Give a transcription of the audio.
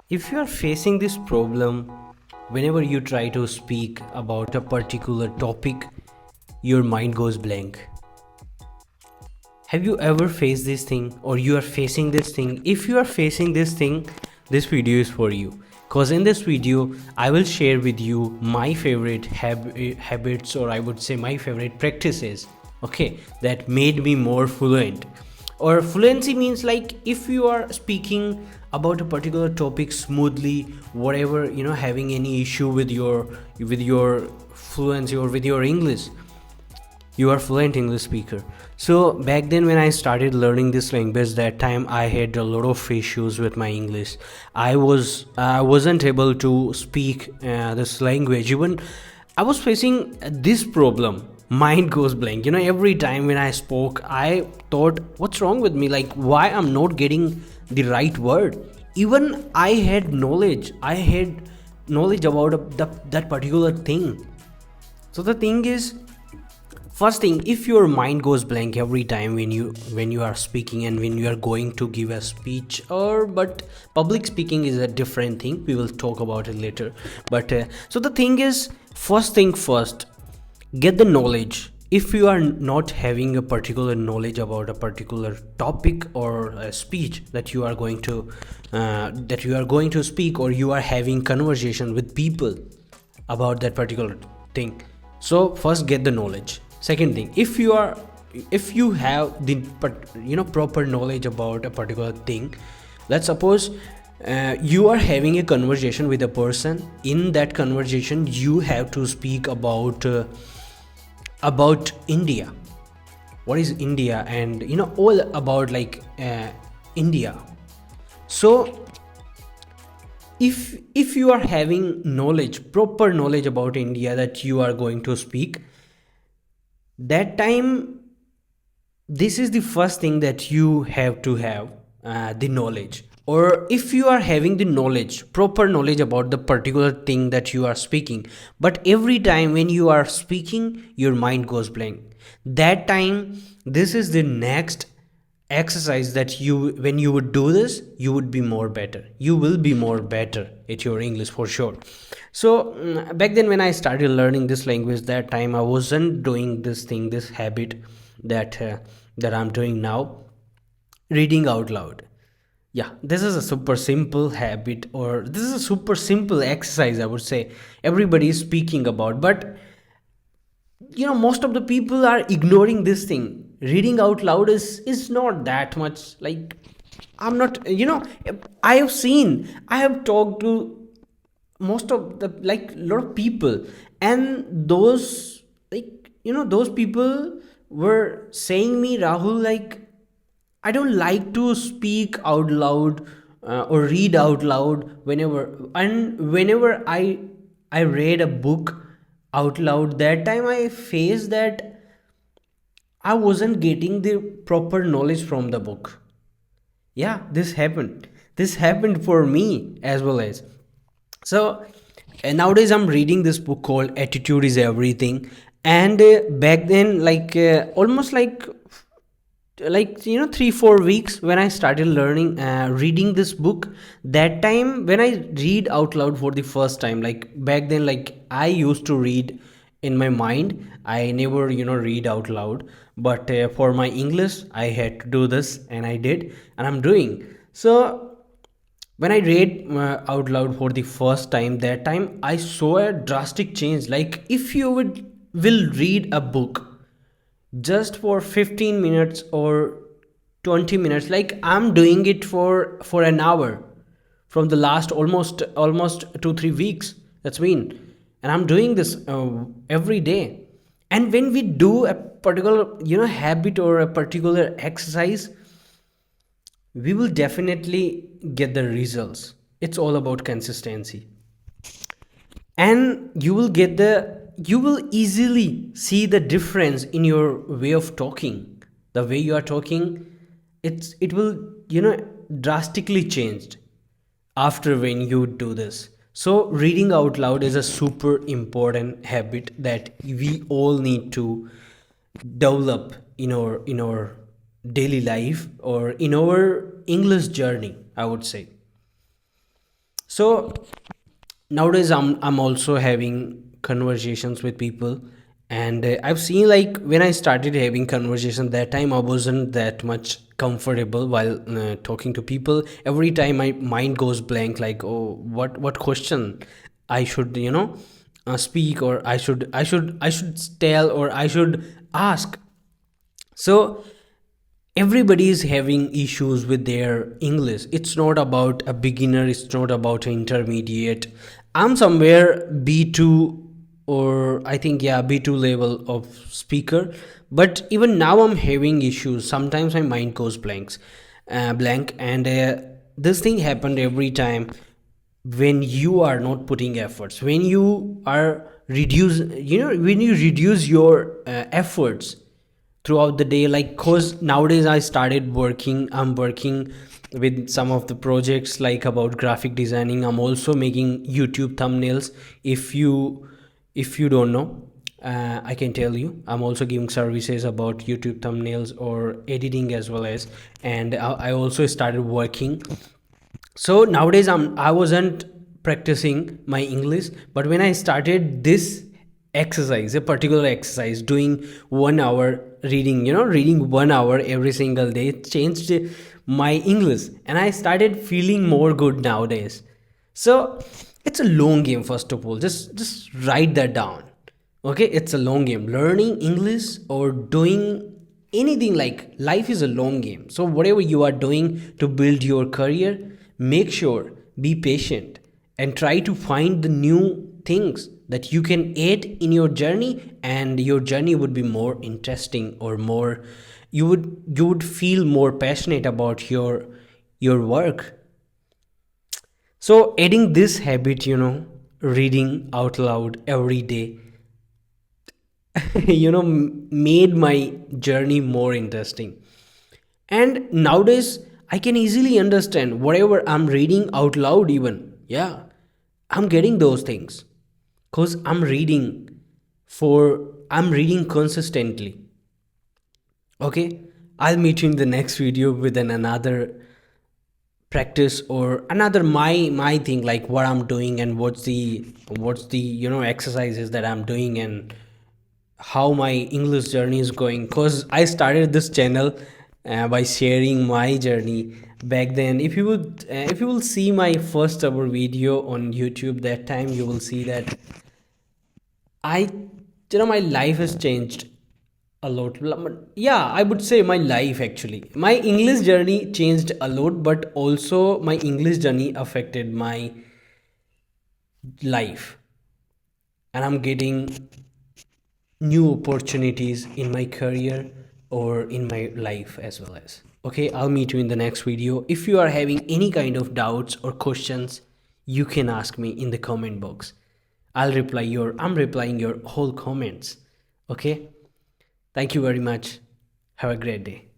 If you are facing this problem, whenever you try to speak about a particular topic, your mind goes blank. Have you ever faced this thing, or you are facing this thing? If you are facing this thing, this video is for you. Because in this video, I will share with you my favorite habits, or I would say my favorite practices, okay, that made me more fluent. Or fluency means like if you are speaking about a particular topic smoothly, whatever, having any issue with your fluency or with your English, you are fluent English speaker. So back then when I started learning this language, that time I had a lot of issues with my English. I wasn't able to speak this language. Even I was facing this problem, mind goes blank. Every time when I spoke, I thought, what's wrong with me? Like, why I'm not getting the right word? Even I had knowledge about that particular thing. So the thing is, first thing, if your mind goes blank every time when you are speaking and when you are going to give a speech, or but public speaking is a different thing, we will talk about it later. But so the thing is, first thing first, get the knowledge. If you are not having a particular knowledge about a particular topic or a speech that you are going to speak, or you are having conversation with people about that particular thing, so first get the knowledge. Second thing, if you have the proper knowledge about a particular thing, let's suppose you are having a conversation with a person. In that conversation, you have to speak about India. What is India? And all about like India. So if you are having proper knowledge about India that you are going to speak, that time, this is the first thing that you have to have, the knowledge. Or if you are having the proper knowledge about the particular thing that you are speaking, but every time when you are speaking your mind goes blank, that time, this is the next exercise that when you would do this, you will be more better at your English for sure. So back then when I started learning this language, that time I wasn't doing this habit that I'm doing now, reading out loud. Yeah, this is a super simple habit, or this is a super simple exercise, I would say, everybody is speaking about. But most of the people are ignoring this thing. Reading out loud is not that much like, I'm not, I have talked to most of the, like, lot of people, and those, like, those people were saying me, Rahul, like, I don't like to speak out loud, or read out loud. Whenever I read a book out loud, that time I faced that I wasn't getting the proper knowledge from the book. Yeah, this happened for me as well. As so, nowadays I'm reading this book called Attitude is Everything. And back then, like, almost like 3-4 weeks when I started learning, reading this book, that time when I read out loud for the first time, like back then, like, I used to read in my mind, I never read out loud. But for my English, I had to do this, and I did, and I'm doing. So when I read out loud for the first time, that time I saw a drastic change. Like, if you will read a book just for 15 minutes or 20 minutes, like I'm doing it for an hour from the last almost 2-3 weeks, that's been, and I'm doing this every day. And when we do a particular habit or a particular exercise, we will definitely get the results. It's all about consistency. And you will easily see the difference in your way of talking. The way you are talking, it will drastically changed after when you do this. So reading out loud is a super important habit that we all need to develop in our daily life, or in our English journey, I would say. So nowadays I'm also having conversations with people, and I've seen, like, when I started having conversation, that time I wasn't that much comfortable while talking to people. Every time my mind goes blank, like, oh, what question I should, speak, or I should tell, or I should ask. So everybody is having issues with their English. It's not about a beginner, it's not about an intermediate. I'm somewhere B2, or I think, yeah, B2 level of speaker. But even now I'm having issues. Sometimes my mind goes blank, and this thing happened every time when you are not putting efforts, when you are reduce, when you reduce your efforts throughout the day. Like, cause nowadays I started working, I'm working with some of the projects, like about graphic designing. I'm also making YouTube thumbnails. If you don't know, I can tell you, I'm also giving services about YouTube thumbnails or editing as well as. And I also started working. So nowadays I wasn't practicing my English, but when I started this exercise, a particular exercise, doing 1 hour reading, 1 hour every single day, it changed my English, and I started feeling more good nowadays. So it's a long game. First of all, just write that down. Okay, it's a long game. Learning English or doing anything, like, life is a long game. So whatever you are doing to build your career, make sure, be patient, and try to find the new things that you can add in your journey, and your journey would be more interesting, or more, you would feel more passionate about your work. So adding this habit, reading out loud every day, made my journey more interesting. And nowadays I can easily understand whatever I'm reading out loud. Even, yeah, I'm getting those things because I'm reading consistently. Okay, I'll meet you in the next video with another practice, or another my thing, like what I'm doing, and what's the exercises that I'm doing, and how my English journey is going. Because I started this channel by sharing my journey back then. If you will see my first ever video on YouTube, that time you will see that I my life has changed a lot. Yeah, I would say my life, actually, my English journey changed a lot, but also my English journey affected my life, and I'm getting new opportunities in my career or in my life as well as. Okay, I'll meet you in the next video. If you are having any kind of doubts or questions, you can ask me in the comment box. I'm replying your whole comments. Okay, thank you very much. Have a great day.